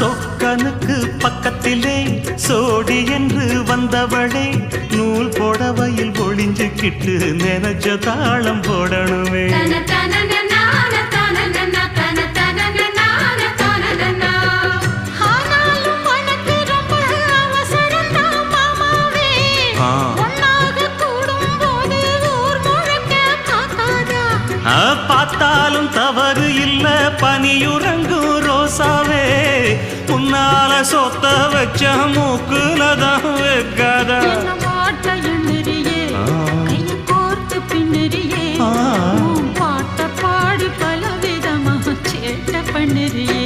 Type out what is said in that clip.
சொக்கனுக்கு பக்கத்திலே சோடி என்று வந்தவளே நூல் புடவையில் ஒளிஞ்சுக்கிட்டு நினைச்ச தாளம் போடணுமே. பார்த்தாலும் தவறு இல்ல பனியுறங்கும் ரோசாவே உன்னால சொத்த வச்ச மூக்குலதான் வைக்காதா. பாட்ட பாடி பல விதமா சேட்ட பண்ணுறியே.